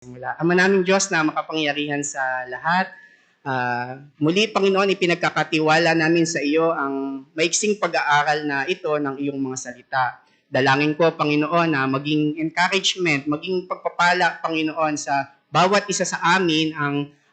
Mula. Ama naming Diyos na makapangyarihan sa lahat, muli Panginoon, ipinagkakatiwala namin sa iyo ang maiksing pag-aaral na ito ng iyong mga salita. Dalangin ko, Panginoon, na maging encouragement, maging pagpapala, Panginoon, sa bawat isa sa amin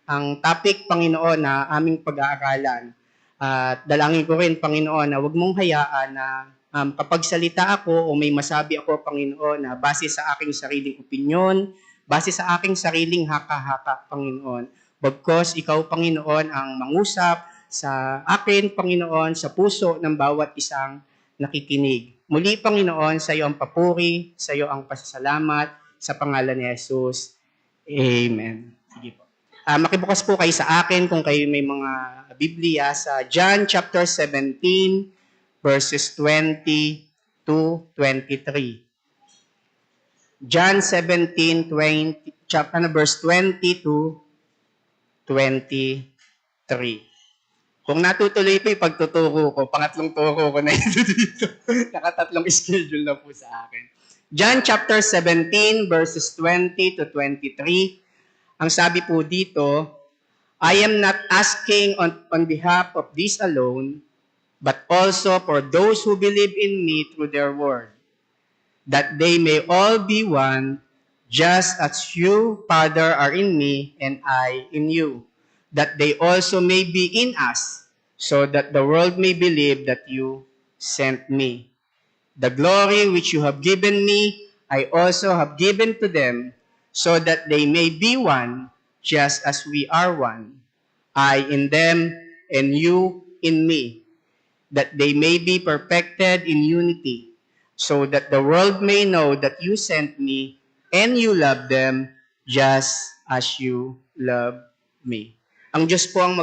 ang topic, Panginoon, na aming pag-aaralan. At dalangin ko rin, Panginoon, na huwag mong hayaan na kapag salita ako o may masabi ako, Panginoon, na base sa aking sariling opinyon, base sa aking sariling haka-haka, Panginoon. Bagkos ikaw, Panginoon, ang mangusap sa akin, Panginoon, sa puso ng bawat isang nakikinig. Muli, Panginoon, sa iyo ang papuri, sa iyo ang pasasalamat, sa pangalan ni Jesus. Amen. Sige po. Makibukas po kayo sa akin kung kayo may mga Biblia sa John chapter 17, verses 20 to 23. John 17, verse 20 to 23. Kung natutuloy po yung pagtuturo ko, pangatlong turo ko na ito dito. Nakatatlong schedule na po sa akin. John chapter 17, verses 20 to 23. Ang sabi po dito, I am not asking on behalf of this alone, but also for those who believe in me through their word, that they may all be one, just as you, Father, are in me, and I in you, that they also may be in us, so that the world may believe that you sent me. The glory which you have given me, I also have given to them, so that they may be one, just as we are one. I in them, and you in me, that they may be perfected in unity, so that the world may know that you sent me and you love them just as you love me. Ang Diyos po ang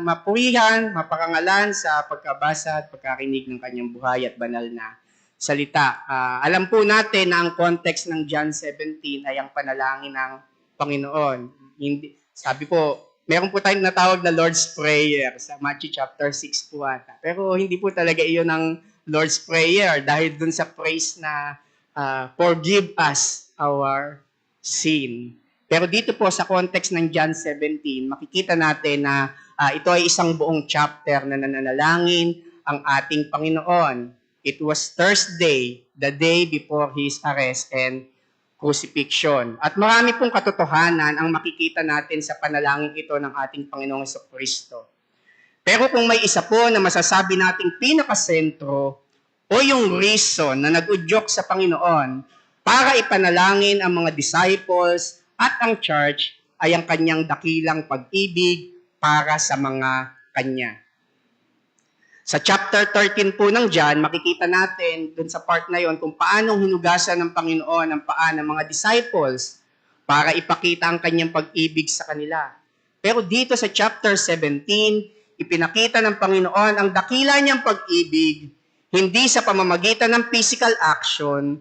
mapurihan, mapakangalan sa pagkabasa at pagkarinig ng kanyang buhay at banal na salita. Alam po natin na ang context ng John 17 ay ang panalangin ng Panginoon. Sabi po, meron po tayong natawag na Lord's Prayer sa Matthew chapter 6 po ata. Pero hindi po talaga iyon ang Lord's Prayer dahil dun sa praise na forgive us our sin. Pero dito po sa context ng John 17, makikita natin na ito ay isang buong chapter na nananalangin ang ating Panginoon. It was Thursday, the day before His arrest and crucifixion. At marami pong katotohanan ang makikita natin sa panalangin ito ng ating Panginoong Jesucristo. Pero kung may isa po na masasabi nating pinakasentro o yung reason na nag-udyok sa Panginoon para ipanalangin ang mga disciples at ang church ay ang kanyang dakilang pag-ibig para sa mga kanya. Sa chapter 13 po ng John, makikita natin dun sa part na yon kung paanong hinugasan ng Panginoon ang paa ng mga disciples para ipakita ang kanyang pag-ibig sa kanila. Pero dito sa chapter 17, ipinakita ng Panginoon ang dakila niyang pag-ibig, hindi sa pamamagitan ng physical action,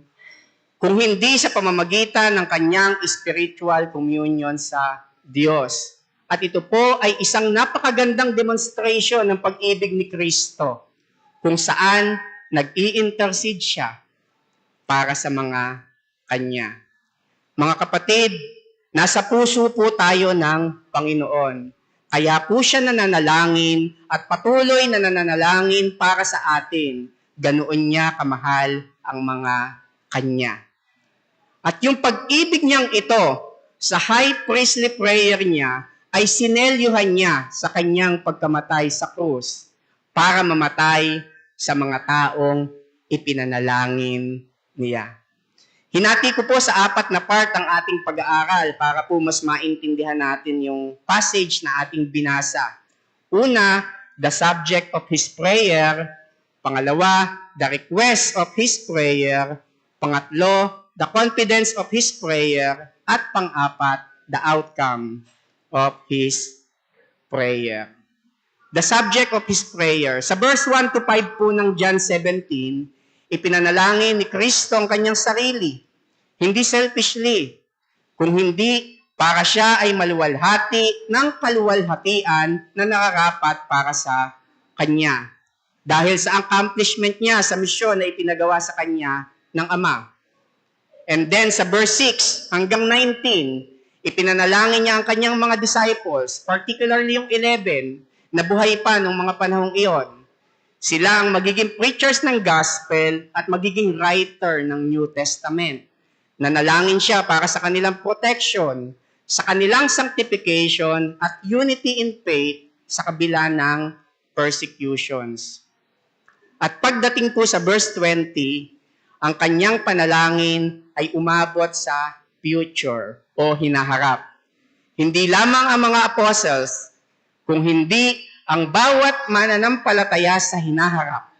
kung hindi sa pamamagitan ng kanyang spiritual communion sa Diyos. At ito po ay isang napakagandang demonstration ng pag-ibig ni Kristo, kung saan nag-i-intercede siya para sa mga kanya. Mga kapatid, nasa puso po tayo ng Panginoon. Kaya po siya nananalangin at patuloy na nananalangin para sa atin. Ganoon niya kamahal ang mga kanya. At yung pag-ibig niyang ito sa high priestly prayer niya ay sinelyuhan niya sa kanyang pagkamatay sa krus para mamatay sa mga taong ipinanalangin niya. Hinati ko po sa 4 na part ang ating pag-aaral para po mas maintindihan natin yung passage na ating binasa. Una, the subject of his prayer. Pangalawa, the request of his prayer. Pangatlo, the confidence of his prayer. At pang-apat, the outcome of his prayer. The subject of his prayer. Sa verse 1 to 5 po ng John 17, ipinanalangin ni Kristo ang kanyang sarili. Hindi selfishly, kung hindi para siya ay maluwalhati ng kaluwalhatian na nararapat para sa kanya. Dahil sa accomplishment niya sa misyon na ipinagawa sa kanya ng Ama. And then sa verse 6 hanggang 19, ipinanalangin niya ang kanyang mga disciples, particularly yung 11, na buhay pa nung mga panahong iyon. Sila ang magiging preachers ng gospel at magiging writer ng New Testament. Nanalangin siya para sa kanilang protection, sa kanilang sanctification at unity in faith sa kabila ng persecutions. At pagdating po sa verse 20, ang kanyang panalangin ay umabot sa future o hinaharap. Hindi lamang ang mga apostles, kung hindi ang bawat mananampalataya sa hinaharap.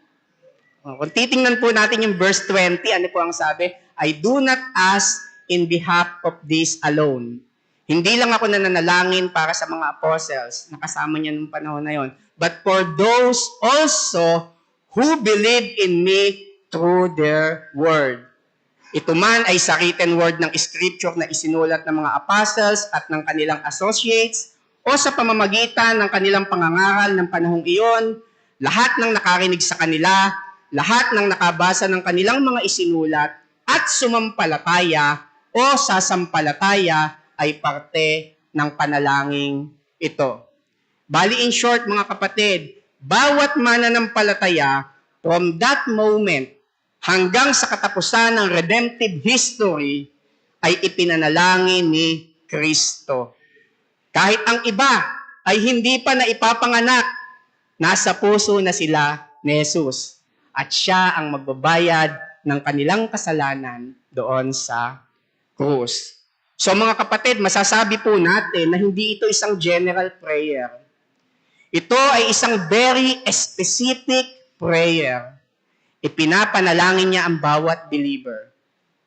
Kung titingnan po natin yung verse 20, ano po ang sabi? I do not ask in behalf of this alone. Hindi lang ako nananalangin para sa mga apostles na kasama niya nung panahon na yon, but for those also who believe in me through their word. Ito man ay sa written word ng scripture na isinulat ng mga apostles at ng kanilang associates o sa pamamagitan ng kanilang pangangaral ng panahong iyon, lahat ng nakarinig sa kanila, lahat ng nakabasa ng kanilang mga isinulat at sumampalataya o sasampalataya ay parte ng panalangin ito. Bali in short mga kapatid, bawat mananampalataya from that moment hanggang sa katapusan ng redemptive history ay ipinanalangin ni Kristo. Kahit ang iba ay hindi pa na ipapanganak, nasa puso na sila ni Jesus. At siya ang magbabayad ng kanilang kasalanan doon sa krus. So mga kapatid, masasabi po natin na hindi ito isang general prayer. Ito ay isang very specific prayer. Ipinapanalangin niya ang bawat believer.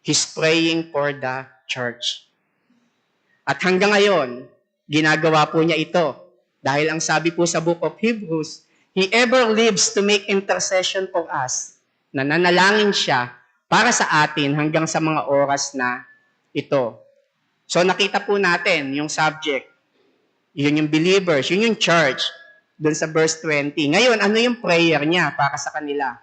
He's praying for the church. At hanggang ngayon, ginagawa po niya ito. Dahil ang sabi po sa book of Hebrews, He ever lives to make intercession for us. Nananalangin siya para sa atin hanggang sa mga oras na ito. So nakita po natin yung subject. Yun yung believers, yun yung church. Doon sa verse 20. Ngayon, ano yung prayer niya para sa kanila?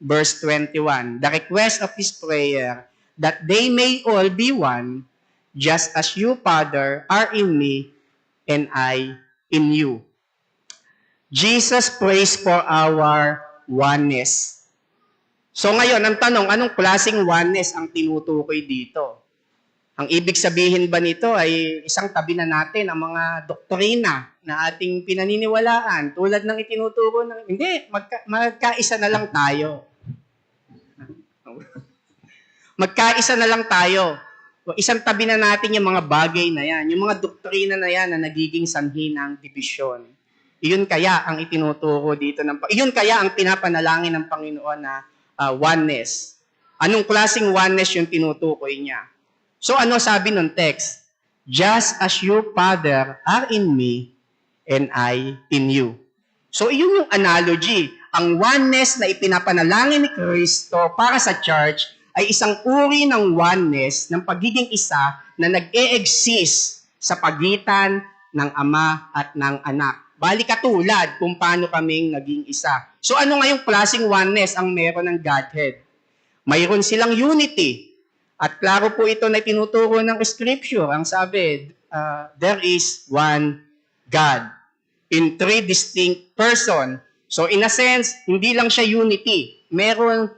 Verse 21. The request of his prayer, that they may all be one, just as you, Father, are in me, and I in you. Jesus prays for our oneness. So ngayon, ang tanong, anong klaseng oneness ang tinutukoy dito? Ang ibig sabihin ba nito ay isang tabi na natin ang mga doktrina na ating pinaniniwalaan tulad ng itinuturo ng, hindi, magkaisa na lang tayo. Magkaisa na lang tayo. Isang tabi na natin yung mga bagay na yan, yung mga doktrina na yan na nagiging sanhi ng division. Iyon kaya ang itinuturo dito iyon kaya ang pinapanalangin ng Panginoon na oneness. Anong klaseng oneness yung tinutukoy niya? So ano sabi ng text? Just as you, Father, are in me, and I in you. So iyon yung analogy. Ang oneness na ipinapanalangin ni Kristo para sa church ay isang uri ng oneness ng pagiging isa na nag-e-exist sa pagitan ng Ama at ng Anak. Bali katulad kung paano kaming naging isa. So ano nga yung klaseng oneness ang meron ng Godhead? Mayroon silang unity. At klaro po ito na tinuturo ng Scripture. Ang sabi, there is one God in three distinct persons. So in a sense, hindi lang siya unity. Meron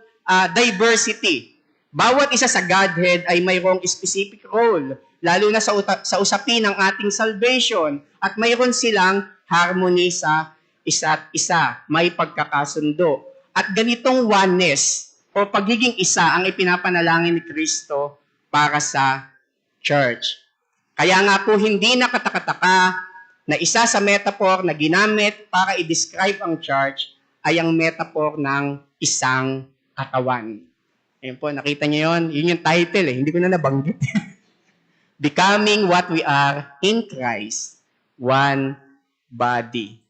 diversity. Bawat isa sa Godhead ay mayroong specific role, lalo na sa usapin ng ating salvation. At mayroon silang harmony sa isa't isa, may pagkakasundo. At ganitong oneness o pagiging isa ang ipinapanalangin ni Kristo para sa church. Kaya nga po hindi nakatakataka na isa sa metaphor na ginamit para i-describe ang church ay ang metaphor ng isang katawan. Ayun po, nakita niyo yun? Yun yung title hindi ko na nabanggit. Becoming what we are in Christ, one body.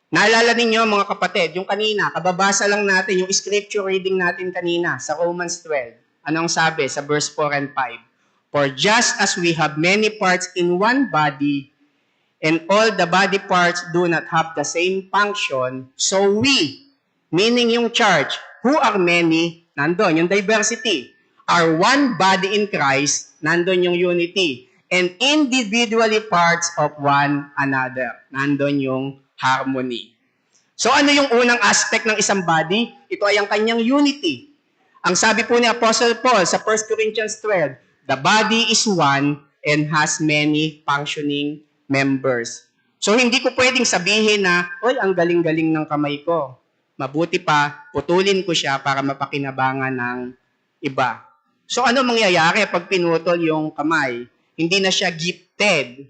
Naalala ninyo mga kapatid, yung kanina, kababasa lang natin yung scripture reading natin kanina sa Romans 12. Anong sabi sa verse 4 and 5? For just as we have many parts in one body, and all the body parts do not have the same function, so we, meaning yung church, who are many, nandun yung diversity. Are one body in Christ, nandun yung unity. And individually parts of one another, nandun yung harmony. So ano yung unang aspect ng isang body? Ito ay ang kanyang unity. Ang sabi po ni Apostle Paul sa 1 Corinthians 12, the body is one and has many functioning members. So hindi ko pwedeng sabihin na, oy, ang galing-galing ng kamay ko. Mabuti pa, putulin ko siya para mapakinabangan ng iba. So ano mangyayari pag pinutol yung kamay? Hindi na siya gifted.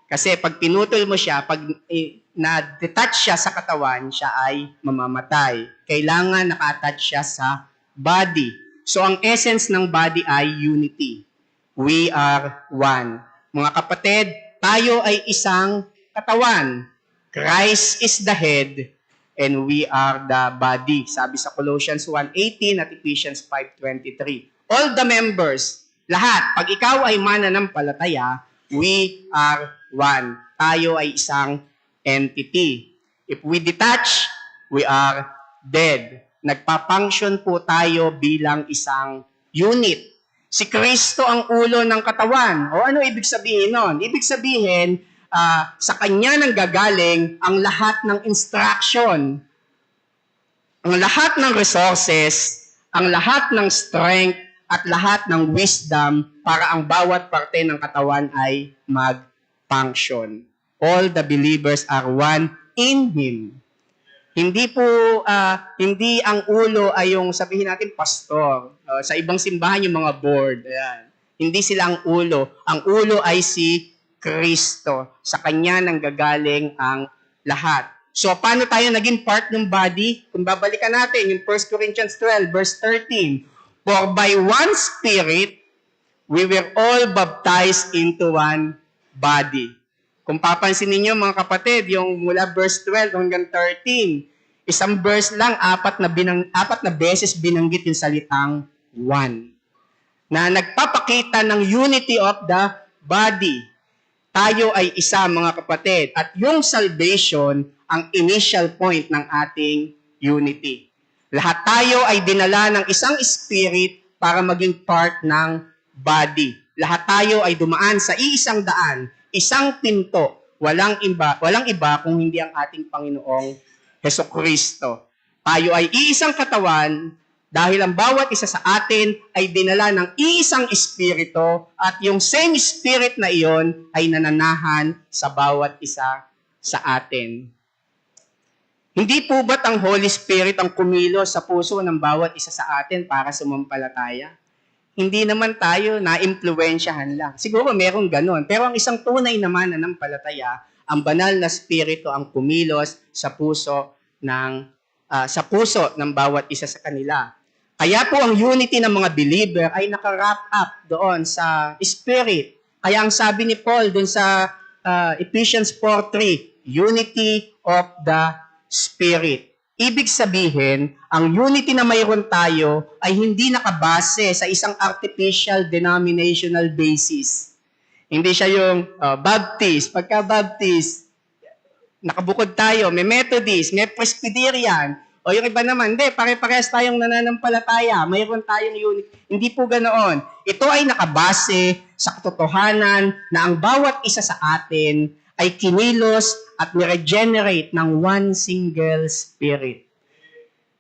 Kasi pag pinutol mo siya, pag na-detach siya sa katawan, siya ay mamamatay. Kailangan naka-attach siya sa body. So ang essence ng body ay unity. We are one. Mga kapatid, tayo ay isang katawan. Christ is the head and we are the body. Sabi sa Colossians 1:18 at Ephesians 5:23. All the members, lahat, pag ikaw ay mananampalataya, we are one. Tayo ay isang entity. If we detach, we are dead. Nagpa-function po tayo bilang isang unit. Si Kristo ang ulo ng katawan. O ano ibig sabihin nun? Ibig sabihin, sa Kanya nang gagaling ang lahat ng instruction, ang lahat ng resources, ang lahat ng strength, at lahat ng wisdom para ang bawat parte ng katawan ay mag-function. All the believers are one in Him. Hindi po, hindi ang ulo ay yung sabihin natin pastor. Sa ibang simbahan yung mga board. Ayan. Hindi sila ang ulo. Ang ulo ay si Kristo. Sa Kanya nang gagaling ang lahat. So, paano tayo naging part ng body? Kung babalikan natin, yung 1 Corinthians 12, verse 13. For by one Spirit, we were all baptized into one body. Kung papansin ninyo mga kapatid, yung mula verse 12 hanggang 13, isang verse lang, apat na beses binanggit yung salitang one. Na nagpapakita ng unity of the body. Tayo ay isa mga kapatid. At yung salvation, ang initial point ng ating unity. Lahat tayo ay dinala ng isang spirit para maging part ng body. Lahat tayo ay dumaan sa iisang daan, isang pinto, walang iba kung hindi ang ating Panginoong Hesukristo. Tayo ay iisang katawan dahil ang bawat isa sa atin ay dinala ng iisang espiritu at yung same spirit na iyon ay nananahan sa bawat isa sa atin. Hindi po ba't ang Holy Spirit ang kumilos sa puso ng bawat isa sa atin para sumampalataya? Hindi naman tayo na-impluwensyahan lang. Siguro merong ganun. Pero ang isang tunay naman na nanampalataya, ang banal na Espiritu ang kumilos sa puso ng bawat isa sa kanila. Kaya po ang unity ng mga believer ay naka-wrap up doon sa Spirit. Kaya ang sabi ni Paul doon sa Ephesians 4:3, unity of the Spirit. Ibig sabihin, ang unity na mayroon tayo ay hindi nakabase sa isang artificial denominational basis. Hindi siya yung Baptist. Pagka-Baptist, nakabukod tayo, may Methodist, may Presbyterian, o yung iba naman, hindi, pare-parehas tayong nananampalataya, mayroon tayong unity. Hindi po ganoon. Ito ay nakabase sa katotohanan na ang bawat isa sa atin ay kinilos at ni-regenerate ng one single spirit.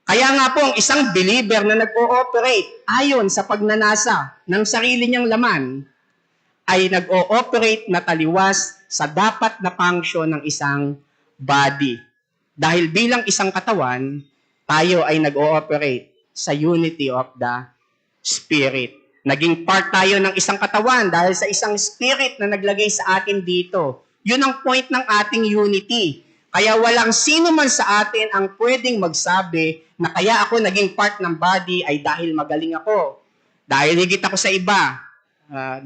Kaya nga po, ang isang believer na nag-ooperate ayon sa pagnanasa ng sarili niyang laman ay nag-ooperate na taliwas sa dapat na function ng isang body. Dahil bilang isang katawan, tayo ay nag-ooperate sa unity of the Spirit. Naging part tayo ng isang katawan dahil sa isang spirit na naglagay sa atin dito. Yun ang point ng ating unity. Kaya walang sino man sa atin ang pwedeng magsabi na kaya ako naging part ng body ay dahil magaling ako. Dahil higit ako sa iba.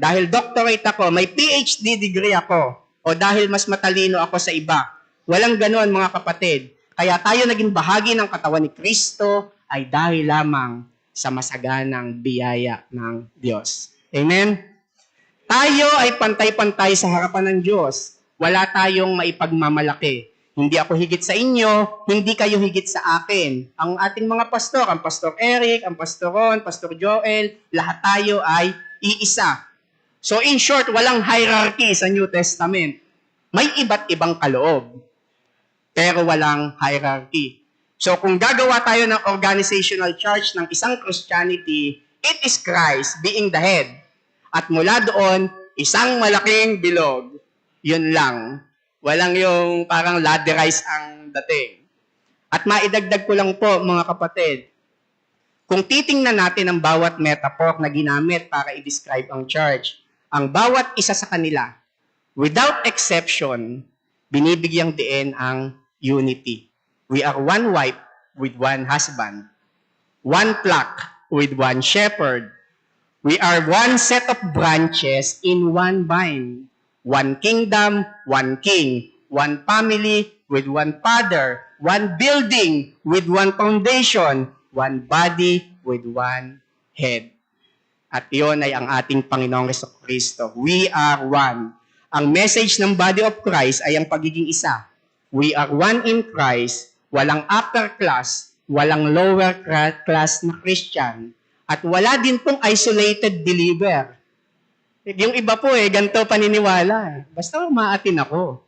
Dahil doctorate ako, may PhD degree ako. O dahil mas matalino ako sa iba. Walang ganoon mga kapatid. Kaya tayo naging bahagi ng katawan ni Kristo ay dahil lamang sa masaganang biyaya ng Diyos. Amen? Tayo ay pantay-pantay sa harapan ng Diyos. Wala tayong maipagmamalaki. Hindi ako higit sa inyo, hindi kayo higit sa akin. Ang ating mga pastor, ang Pastor Eric, ang Pastor Ron, Pastor Joel, lahat tayo ay iisa. So in short, walang hierarchy sa New Testament. May iba't ibang kaloob, pero walang hierarchy. So kung gagawa tayo ng organizational chart ng isang Christianity, it is Christ being the head. At mula doon, isang malaking bilog. Yun lang. Walang yung parang laderize ang dating. At maidagdag ko lang po, mga kapatid, kung titingnan natin ang bawat metaphor na ginamit para i-describe ang church, ang bawat isa sa kanila, without exception, binibigyang diin ang unity. We are one wife with one husband, one flock with one shepherd. We are one set of branches in one vine. One kingdom, one king, one family with one father, one building with one foundation, one body with one head. At iyon ay ang ating Panginoong Jesucristo. We are one. Ang message ng body of Christ ay ang pagiging isa. We are one in Christ, walang upper class, walang lower class na Christian, at wala din pong isolated believer. Yung iba po ganito paniniwala. Basta umaatin ako,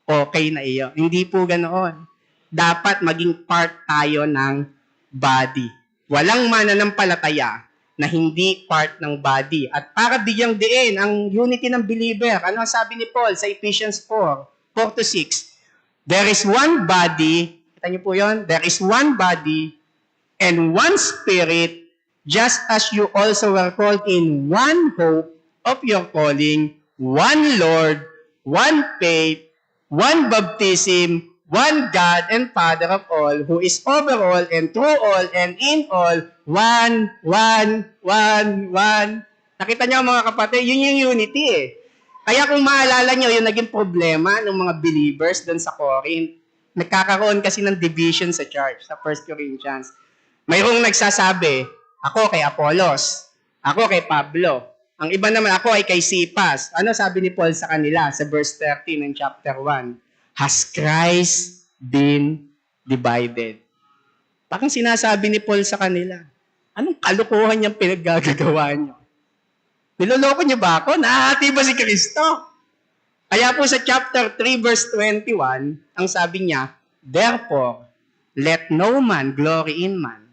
okay na iyo. Hindi po ganoon. Dapat maging part tayo ng body. Walang mananampalataya na hindi part ng body. At para bigyang diin ang unity ng believer, ano sabi ni Paul sa Ephesians 4:4-6? There is one body, kita niyo po yun? There is one body and one spirit, just as you also were called in one hope of your calling, one Lord, one faith, one baptism, one God and Father of all, who is over all and through all and in all, one. Nakita niyo mga kapatid, yun yung unity Kaya kung maalala niyo, yung naging problema ng mga believers doon sa Corinth, nagkakaroon kasi ng division sa church, sa 1 Corinthians. Mayroong nagsasabi, ako kay Apollos, ako kay Pablo, ang iba naman ako ay kay Cephas. Ano sabi ni Paul sa kanila sa verse 13 ng chapter 1? Has Christ been divided? Parang sinasabi ni Paul sa kanila, anong kalukuhan niyang pinaggagawa niyo? Niloloko niyo ba ako? Nahati ba si Kristo? Kaya po sa chapter 3 verse 21, ang sabi niya, therefore, let no man glory in man.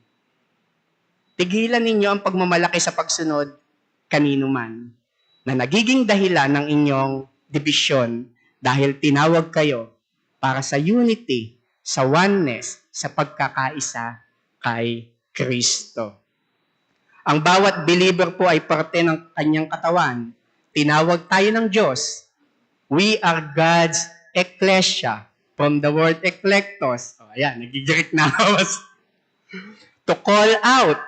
Tigilan ninyo ang pagmamalaki sa pagsunod kanino man, na nagiging dahilan ng inyong dibisyon dahil tinawag kayo para sa unity, sa oneness, sa pagkakaisa kay Kristo. Ang bawat believer po ay parte ng kanyang katawan. Tinawag tayo ng Diyos. We are God's ecclesia. From the word eklektos. Ayan, nagigirek na ako. To call out.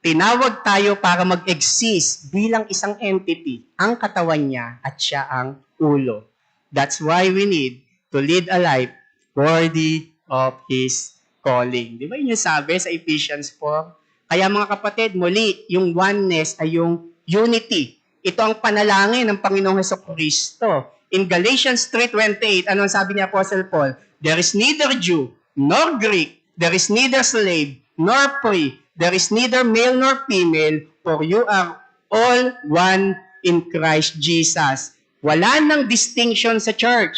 Tinawag tayo para mag-exist bilang isang entity, ang katawan niya at siya ang ulo. That's why we need to lead a life worthy of His calling. Di ba yun yung sabi sa Ephesians 4? Kaya mga kapatid, muli, yung oneness ay yung unity. Ito ang panalangin ng Panginoong Jesucristo. In Galatians 3:28, ano ang sabi ni Apostle Paul? There is neither Jew nor Greek, there is neither slave nor free, there is neither male nor female, for you are all one in Christ Jesus. Wala nang distinction sa church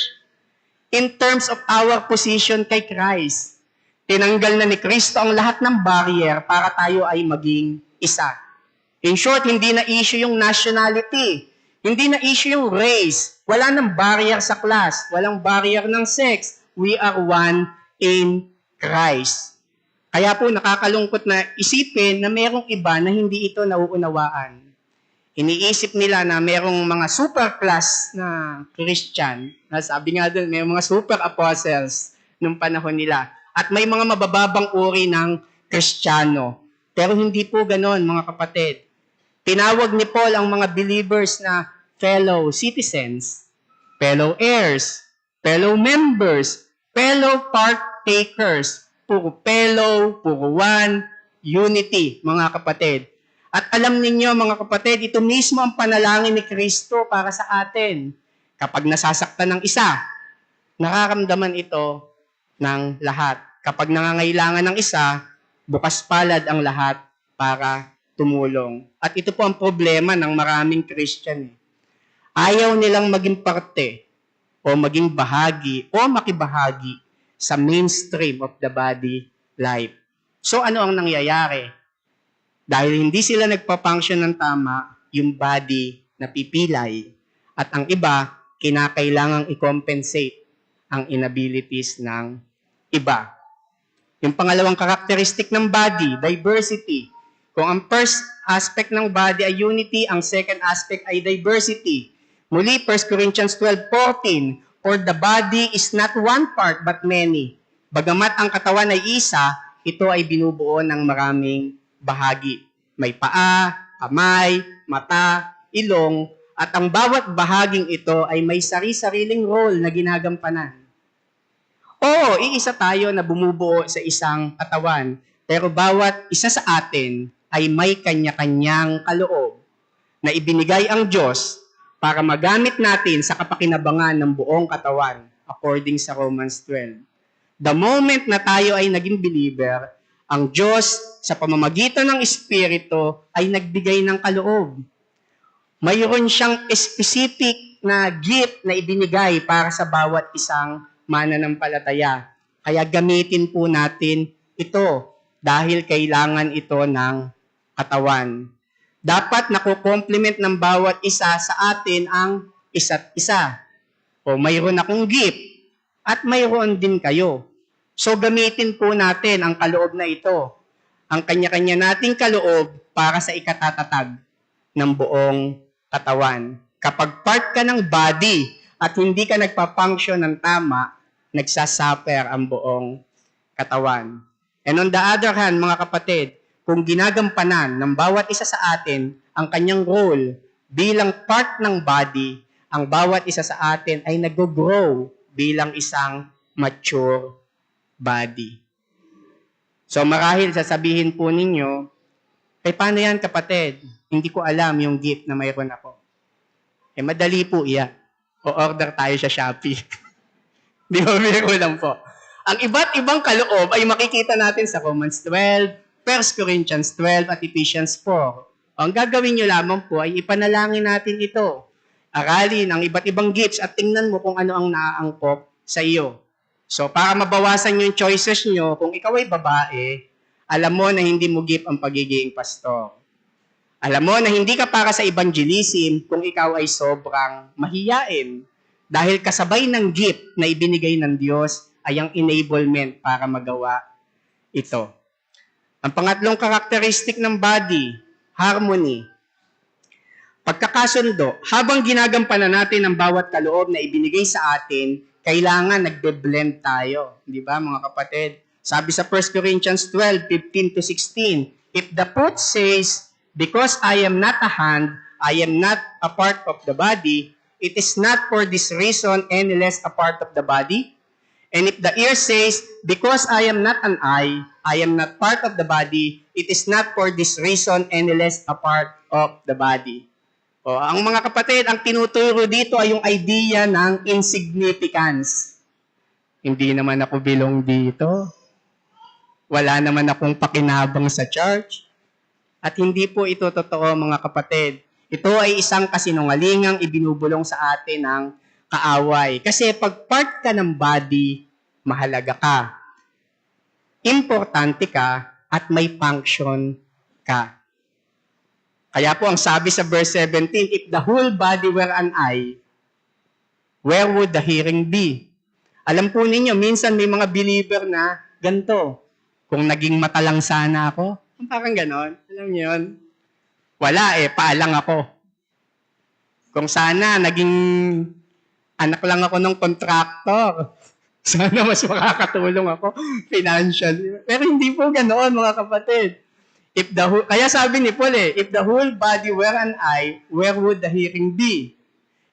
in terms of our position kay Christ. Tinanggal na ni Kristo ang lahat ng barrier para tayo ay maging isa. In short, hindi na issue yung nationality. Hindi na issue yung race. Wala nang barrier sa class. Walang barrier ng sex. We are one in Christ. Kaya po nakakalungkot na isipin na merong iba na hindi ito nauunawaan. Iniisip nila na merong mga super class na Christian, na sabi nga doon, may mga super apostles nung panahon nila. At may mga mabababang uri ng Kristiyano. Pero hindi po ganon, mga kapatid. Tinawag ni Paul ang mga believers na fellow citizens, fellow heirs, fellow members, fellow partakers, puro fellow, puro one, unity, mga kapatid. At alam ninyo, mga kapatid, ito mismo ang panalangin ni Kristo para sa atin. Kapag nasasaktan ng isa, Nakaramdaman ito ng lahat. Kapag nangangailangan ng isa, bukas palad ang lahat para tumulong. At ito po ang problema ng maraming Christian. Ayaw nilang maging parte o maging bahagi o makibahagi sa mainstream of the body life. So ano ang nangyayari? Dahil hindi sila nagpa-function ng tama, yung body napipilay. At ang iba, kinakailangang i-compensate ang inabilities ng iba. Yung pangalawang karakteristik ng body, diversity. Kung ang first aspect ng body ay unity, ang second aspect ay diversity. Muli, 1 Corinthians 12:14, for the body is not one part but many. Bagamat ang katawan ay isa, ito ay binubuo ng maraming bahagi. May paa, kamay, mata, ilong, at ang bawat bahaging ito ay may sari-sariling role na ginagampanan. Oo, iisa tayo na bumubuo sa isang katawan, pero bawat isa sa atin ay may kanya-kanyang kaloob na ibinigay ang Diyos para magamit natin sa kapakinabangan ng buong katawan according sa Romans 12. The moment na tayo ay naging believer, ang Diyos sa pamamagitan ng Espiritu ay nagbigay ng kaloob. Mayroon siyang specific na gift na ibinigay para sa bawat isang mananampalataya. Kaya gamitin po natin ito dahil kailangan ito ng katawan. Dapat nakukomplement ng bawat isa sa atin ang isa't isa. O mayroon akong gift at mayroon din kayo. So gamitin po natin ang kaloob na ito. Ang kanya-kanya nating kaloob para sa ikatatatag ng buong katawan. Kapag part ka ng body at hindi ka nagpa-function ng tama, nagsasuffer ang buong katawan. And on the other hand, mga kapatid, kung ginagampanan ng bawat isa sa atin ang kanyang role bilang part ng body, ang bawat isa sa atin ay nag-grow bilang isang mature body. So marahil sasabihin po ninyo, paano yan kapatid? Hindi ko alam yung gift na mayroon ako. Madali po iyan. O-order tayo sa Shopee. Di ba, biro lang po. Ang iba't ibang kaloob ay makikita natin sa Romans 12, 1 Corinthians 12 at Ephesians 4. Ang gagawin nyo lamang po ay ipanalangin natin ito. Aralin ang iba't ibang gifts at tingnan mo kung ano ang naaangkop sa iyo. So, para mabawasan yung choices nyo, kung ikaw ay babae, alam mo na hindi mo gift ang pagiging pastor. Alam mo na hindi ka para sa evangelism kung ikaw ay sobrang mahiyain. Dahil kasabay ng gift na ibinigay ng Diyos ay ang enablement para magawa ito. Ang pangatlong karakteristik ng body, harmony. Pagkakasundo, habang ginagampanan natin ang bawat kaloob na ibinigay sa atin, kailangan nagbe-blend tayo. Di ba, mga kapatid? Sabi sa 1 Corinthians 12:15-16, if the foot says, because I am not a hand, I am not a part of the body, it is not for this reason any less a part of the body. And if the ear says, because I am not an eye, I am not part of the body, it is not for this reason any less a part of the body. O, ang mga kapatid, ang tinuturo dito ay yung idea ng insignificance. Hindi naman ako belong dito. Wala naman akong pakinabang sa church. At hindi po ito totoo, mga kapatid. Ito ay isang kasinungalingang ibinubulong sa atin ng kaaway. Kasi pag part ka ng body, mahalaga ka. Importante ka at may function ka. Kaya po ang sabi sa verse 17, if the whole body were an eye, where would the hearing be? Alam po ninyo, minsan may mga believer na ganito. Kung naging mata lang sana ako, parang ganon. Alam niyo yun? Wala paalang ako. Kung sana naging anak lang ako ng contractor, sana mas makakatulong ako financially. Pero hindi po ganoon, mga kapatid. Kaya sabi ni Paul if the whole body were an eye, where would the hearing be?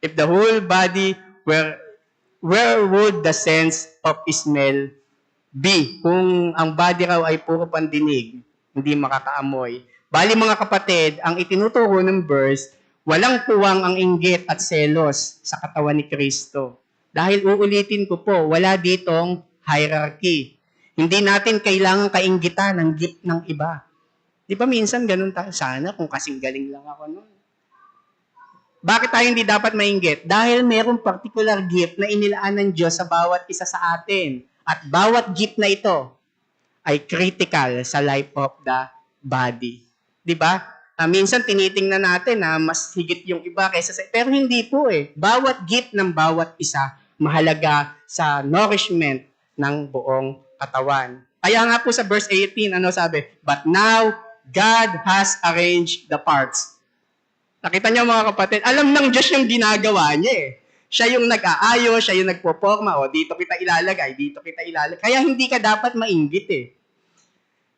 If the whole body where would the sense of smell be? Kung ang body raw ay puro pandinig, hindi makakaamoy. Bali mga kapatid, ang itinuturo ng verse, walang puwang ang inggit at selos sa katawan ni Kristo. Dahil uulitin ko po, wala ditong hierarchy. Hindi natin kailangan kainggitan ng gift ng iba. Di ba minsan ganun tayo? Sana kung kasing galing lang ako noon. Bakit tayo hindi dapat mainggit? Dahil mayroong particular gift na inilaan ng Diyos sa bawat isa sa atin. At bawat gift na ito ay critical sa life of the body. Di ba? Minsan tinitingnan natin na mas higit yung iba kaysa sa... Pero hindi po eh. Bawat gift ng bawat isa mahalaga sa nourishment ng buong katawan. Kaya nga po sa verse 18, ano sabi? But now, God has arranged the parts. Nakita niyo mga kapatid, alam ng Diyos yung ginagawa niya eh. Siya yung nag-aayos, siya yung nagpoporma, o dito kita ilalagay, dito kita ilalagay. Kaya hindi ka dapat mainggit eh.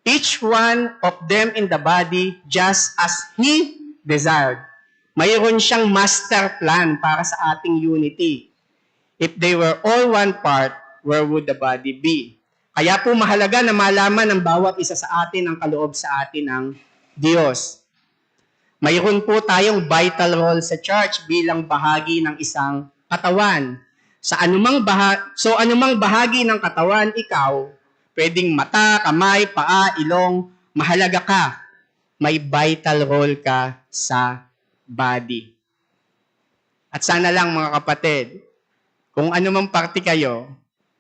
Each one of them in the body just as He desired. Mayroon siyang master plan para sa ating unity. If they were all one part, where would the body be? Kaya po mahalaga na malaman ng bawat isa sa atin ang kaloob sa atin ng Diyos. Mayroon po tayong vital role sa church bilang bahagi ng isang katawan. Anumang bahagi ng katawan, ikaw, pwedeng mata, kamay, paa, ilong, mahalaga ka. May vital role ka sa body. At sana lang mga kapatid, kung anumang parte kayo,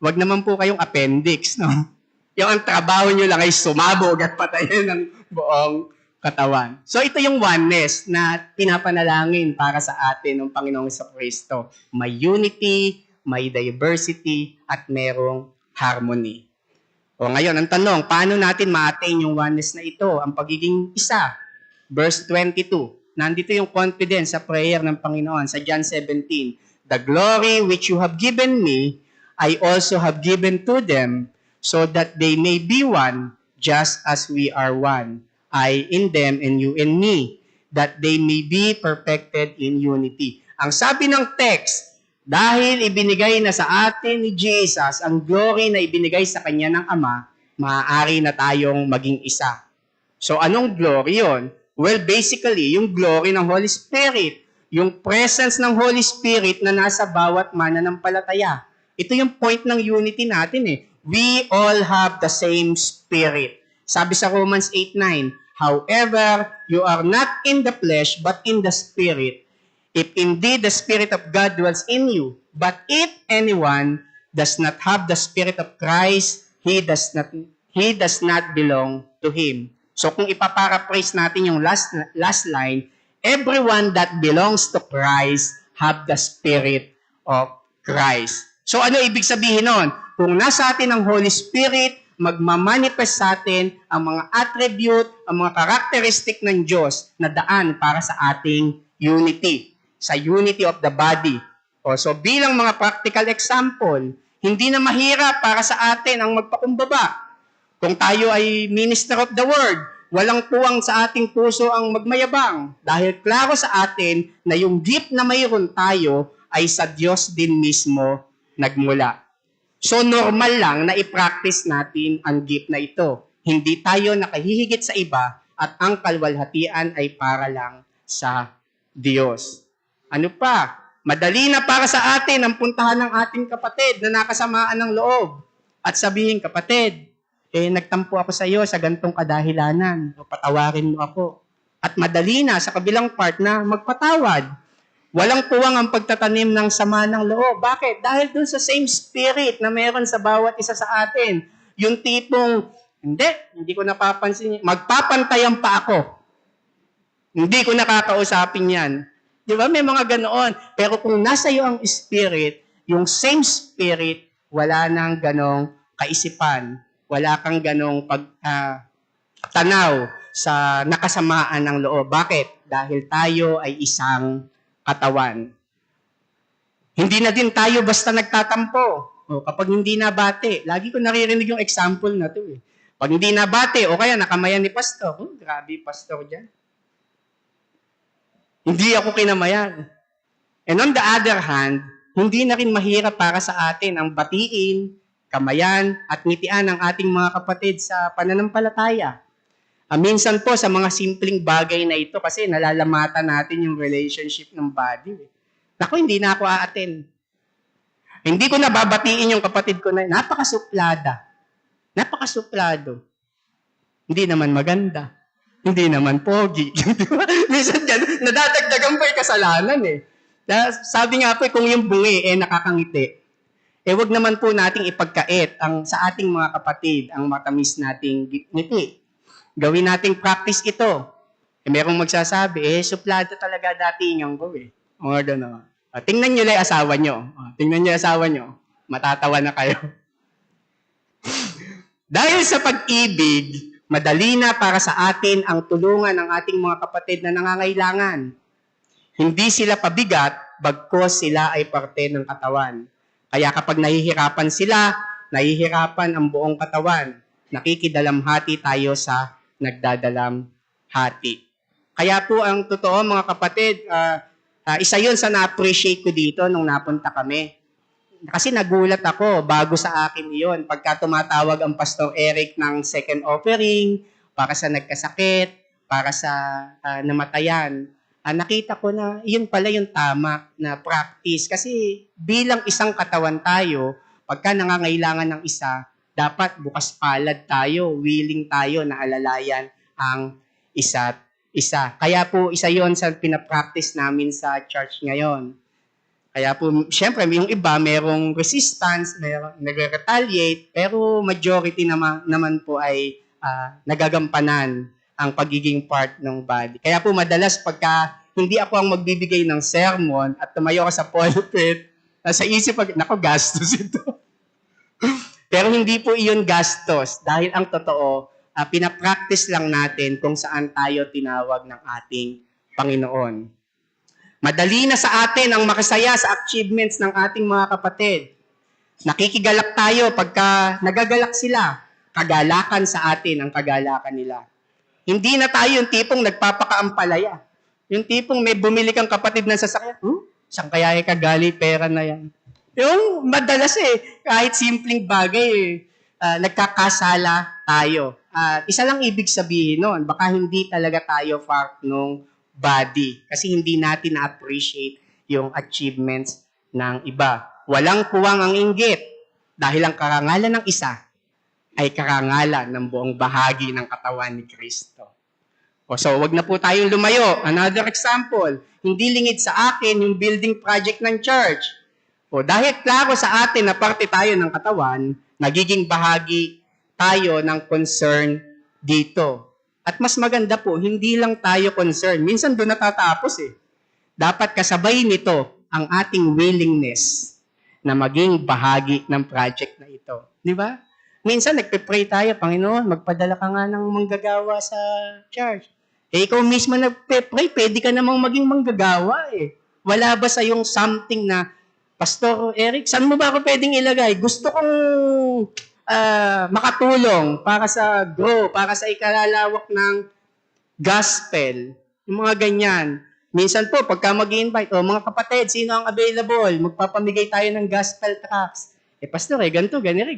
wag naman po kayong appendix, no? Yung ang trabaho nyo lang ay sumabog at patayin ng buong katawan. So ito yung oneness na pinapanalangin para sa atin ng Panginoong Jesucristo. May unity, may diversity, at merong harmony. O ngayon, ang tanong, paano natin ma-attain yung oneness na ito, ang pagiging isa? Verse 22, nandito yung confidence sa prayer ng Panginoon sa John 17. The glory which you have given me, I also have given to them, so that they may be one, just as we are one. I in them and you in me, that they may be perfected in unity. Ang sabi ng text, dahil ibinigay na sa atin ni Jesus ang glory na ibinigay sa Kanya ng Ama, maaari na tayong maging isa. So anong glory yon? Well, basically, yung glory ng Holy Spirit, yung presence ng Holy Spirit na nasa bawat mananampalataya. Ito yung point ng unity natin eh. We all have the same Spirit. Sabi sa Romans 8:9, however, you are not in the flesh, but in the Spirit. If indeed the Spirit of God dwells in you, but if anyone does not have the Spirit of Christ, he does not belong to Him. So kung ipaparaphrase natin yung last line, everyone that belongs to Christ have the Spirit of Christ. So ano ibig sabihin nun? Kung nasa atin ang Holy Spirit, magmamanifest sa atin ang mga attribute, ang mga karakteristik ng Diyos na daan para sa ating unity, sa unity of the body. So bilang mga practical example, hindi na mahirap para sa atin ang magpakumbaba. Kung tayo ay minister of the word, walang puwang sa ating puso ang magmayabang dahil klaro sa atin na yung gift na mayroon tayo ay sa Diyos din mismo nagmula. So normal lang na i-practice natin ang gift na ito. Hindi tayo nakahihigit sa iba at ang kalwalhatian ay para lang sa Diyos. Ano pa? Madali na para sa atin ang puntahan ng ating kapatid na nakasamaan ng loob at sabihin, kapatid, nagtampo ako sa iyo sa gantong kadahilanan. Patawarin mo ako. At madali na sa kabilang part na magpatawad. Walang puwang ang pagtatanim ng sama ng loob. Bakit? Dahil dun sa same spirit na meron sa bawat isa sa atin. Yung tipong, hindi ko napapansin. Magpapantayan pa ako. Hindi ko nakakausapin yan. Di ba? May mga ganoon. Pero kung nasa iyo ang spirit, yung same spirit, wala nang ganong kaisipan. Wala kang ganong tanaw sa nakasamaan ng loob. Bakit? Dahil tayo ay isang katawan. Hindi na din tayo basta nagtatampo. Kapag hindi nabati, lagi ko naririnig yung example na to eh. Pag hindi nabati, o kaya nakamayan ni pastor, grabe pastor dyan. Hindi ako kinamayan. And on the other hand, hindi na rin mahirap para sa atin ang batiin, kamayan, at ngitian ng ating mga kapatid sa pananampalataya. Minsan po sa mga simpleng bagay na ito kasi nalalamatan natin yung relationship ng body. Naku, hindi na ako aaten. Hindi ko nababatiin yung kapatid ko na napakasuplada. Napakasuplado. Hindi naman maganda. Hindi naman pogi. Minsan dyan, nadadagdagan pa yung kasalanan eh. Sabi nga po, kung yung bungi nakakangiti, wag naman po nating ipagkait sa ating mga kapatid ang matamis nating ngiti. Gawin nating practice ito. Merong magsasabi, suplado talaga dati yung ko eh. Mga gano'n. Tingnan nyo lang asawa nyo. Tingnan nyo asawa nyo. Matatawa na kayo. Dahil sa pag-ibig, madali na para sa atin ang tulungan ng ating mga kapatid na nangangailangan. Hindi sila pabigat, bagkus sila ay parte ng katawan. Kaya kapag nahihirapan sila, nahihirapan ang buong katawan. Nakikidalamhati tayo sa nagdadalamhati. Kaya po ang totoo mga kapatid, isa yun sa na-appreciate ko dito nung napunta kami. Kasi nagulat ako bago sa akin iyon. Pagka tumatawag ang Pastor Eric ng second offering, para sa nagkasakit, para sa namatayan, nakita ko na yun pala yung tama na practice. Kasi bilang isang katawan tayo, pagka nangangailangan ng isa, dapat bukas palad tayo, willing tayo na alalayan ang isa't isa. Kaya po isa yon sa pinapractice namin sa church ngayon. Kaya po, syempre, yung iba merong resistance, merong nagre-retaliate, pero majority naman po ay nagagampanan ang pagiging part ng body. Kaya po madalas pagka hindi ako ang magbibigay ng sermon at tumayo ako sa pulpit, sa isip, nako, gastos ito. Pero hindi po iyon gastos dahil ang totoo, pinapractice lang natin kung saan tayo tinawag ng ating Panginoon. Madali na sa atin ang makasaya sa achievements ng ating mga kapatid. Nakikigalak tayo pagka nagagalak sila. Kagalakan sa atin ang kagalakan nila. Hindi na tayo yung tipong nagpapakaampalaya. Yung tipong may bumili kang kapatid ng sasakyan, saan kaya kagali pera na yan? Yung madalas kahit simpleng bagay, nagkakasala tayo. Isa lang ibig sabihin nun, baka hindi talaga tayo part nung body. Kasi hindi natin na-appreciate yung achievements ng iba. Walang puwang ang inggit dahil ang karangalan ng isa ay karangalan ng buong bahagi ng katawan ni Kristo. So, wag na po tayong lumayo. Another example, hindi lingid sa akin yung building project ng church. Dahil klaro sa atin na parte tayo ng katawan, nagiging bahagi tayo ng concern dito. At mas maganda po, hindi lang tayo concerned. Minsan doon natatapos Dapat kasabay nito ang ating willingness na maging bahagi ng project na ito. Di ba? Minsan nagpe-pray tayo, Panginoon, magpadala ka nga ng manggagawa sa church. Ikaw mismo nagpe-pray, pwede ka namang maging manggagawa Wala ba sa yung something na, Pastor Eric, saan mo ba ako pwedeng ilagay? Gusto kong makatulong para sa grow, para sa ikalalawak ng gospel. Yung mga ganyan. Minsan po, pagka mag-invite, mga kapatid, sino ang available? Magpapamigay tayo ng gospel tracts. Pastor, ganito, ganyan.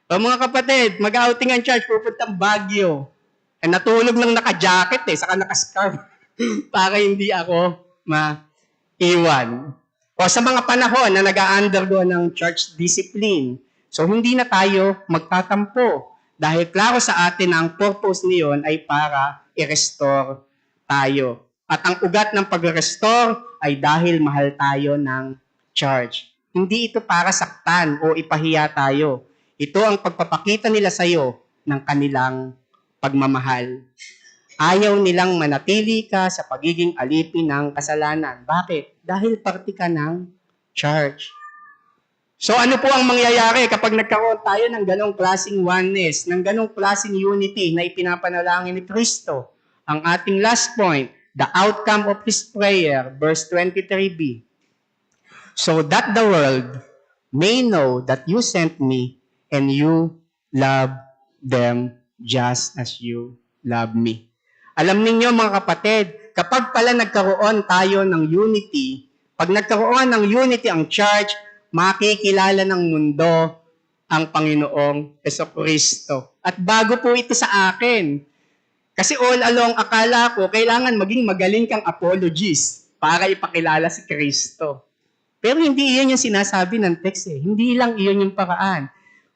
Mga kapatid, mag-outing ang church, pupuntang Baguio. Natulog lang naka-jacket saka naka-scarf para hindi ako maiwan. Sa mga panahon na nag-undergo ng church discipline, so hindi na tayo magtatampo dahil klaro sa atin na ang purpose niyon ay para i-restore tayo. At ang ugat ng pag-restore ay dahil mahal tayo ng church. Hindi ito para saktan o ipahiya tayo. Ito ang pagpapakita nila sa iyo ng kanilang pagmamahal. Ayaw nilang manatili ka sa pagiging alipin ng kasalanan. Bakit? Dahil parte ka ng church. So ano po ang mangyayari kapag nagkaroon tayo ng ganong klaseng oneness, ng ganong klaseng unity na ipinapanalangin ni Kristo? Ang ating last point, the outcome of His prayer, verse 23b. So that the world may know that you sent me and you love them just as you love me. Alam ninyo mga kapatid, kapag pala nagkaroon tayo ng unity, pag nagkaroon ng unity ang church, makikilala ng mundo ang Panginoong Jesucristo. At bago po ito sa akin, kasi all along akala ko, kailangan maging magaling kang apologist para ipakilala si Kristo. Pero hindi iyon yung sinasabi ng text eh. Hindi lang iyon yung paraan.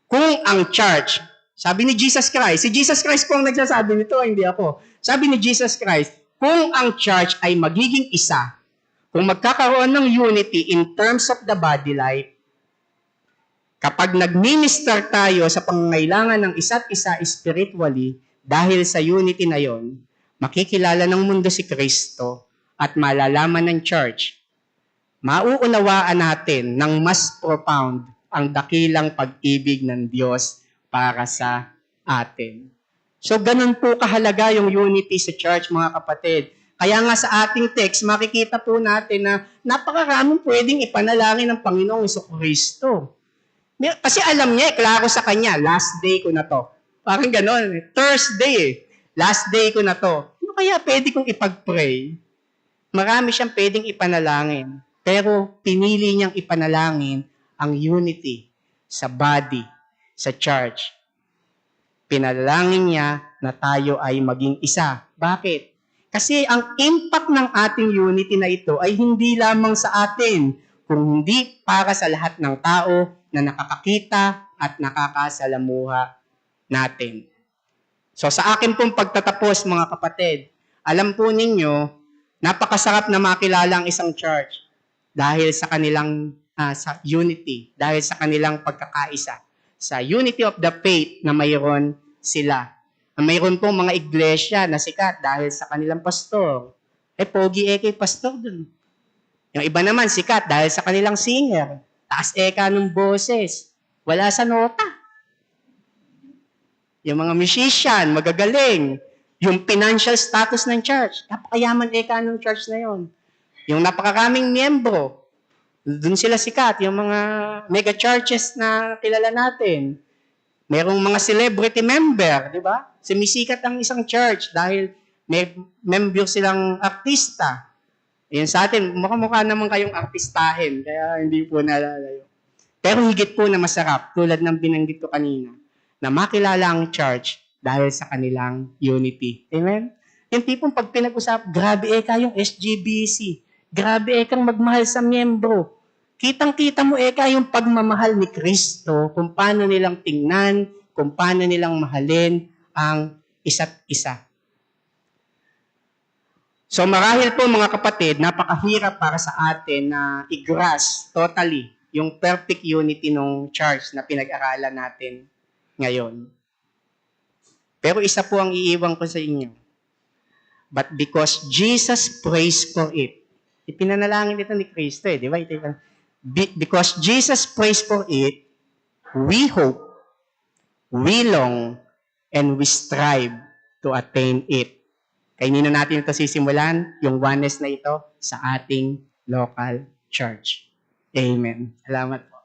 Kung ang church, sabi ni Jesus Christ, si Jesus Christ po ang nagsasabi nito, hindi ako. Sabi ni Jesus Christ, kung ang church ay magiging isa, kung magkakaroon ng unity in terms of the body life, kapag nag-minister tayo sa pangangailangan ng isa't isa spiritually, dahil sa unity na yon, makikilala ng mundo si Kristo at malalaman ng church, mauunawaan natin ng mas profound ang dakilang pag-ibig ng Diyos para sa atin. So, ganun po kahalaga yung unity sa church, mga kapatid. Kaya nga sa ating text, makikita po natin na napakaraming pwedeng ipanalangin ng Panginoong Jesucristo. Kasi alam niya, klaro sa kanya, last day ko na to. Parang ganon, Thursday last day ko na to. Ano kaya pwede kong ipag-pray? Marami siyang pwedeng ipanalangin. Pero pinili niyang ipanalangin ang unity sa body, sa church. Pinalangin niya na tayo ay maging isa. Bakit? Kasi ang impact ng ating unity na ito ay hindi lamang sa atin, kung hindi para sa lahat ng tao na nakakakita at nakakasalamuha natin. So sa akin pong pagtatapos, mga kapatid, alam po ninyo, napakasarap na makilala ang isang church dahil sa kanilang sa unity, dahil sa kanilang pagkakaisa, sa unity of the faith na mayroon sila. Mayroon po mga iglesia na sikat dahil sa kanilang pastor. Pogi kay pastor dun. Yung iba naman sikat dahil sa kanilang singer. Taas ng boses. Wala sa nota. Yung mga musician, magagaling. Yung financial status ng church. Napakayaman ng church na yon. Yung napakaraming miyembro. Doon sila sikat. Yung mga mega churches na kilala natin. Merong mga celebrity member, di ba? Sumisikat ang isang church dahil may member silang artista. Yan sa atin, mukha naman kayong artistahin, kaya hindi po nalalayo. Pero higit po na masarap, tulad ng binanggit ko kanina, na makilala ang church dahil sa kanilang unity. Amen? Yung tipong pag pinag-usap, grabe kayong SGBC. Grabe kang magmahal sa miyembro. Kitang-kita mo yung pagmamahal ni Kristo, kung paano nilang tingnan, kung paano nilang mahalin ang isa't isa. So marahil po mga kapatid, napakahirap para sa atin na i-grasp totally yung perfect unity ng church na pinag-aralan natin ngayon. Pero isa po ang iiwan ko sa inyo. But because Jesus prays for it, ipinanalangin ito ni Kristo di ba? Because Jesus prays for it, we hope, we long, and we strive to attain it. Kanino natin ito sisimulan? Yung oneness na ito sa ating local church. Amen. Salamat po.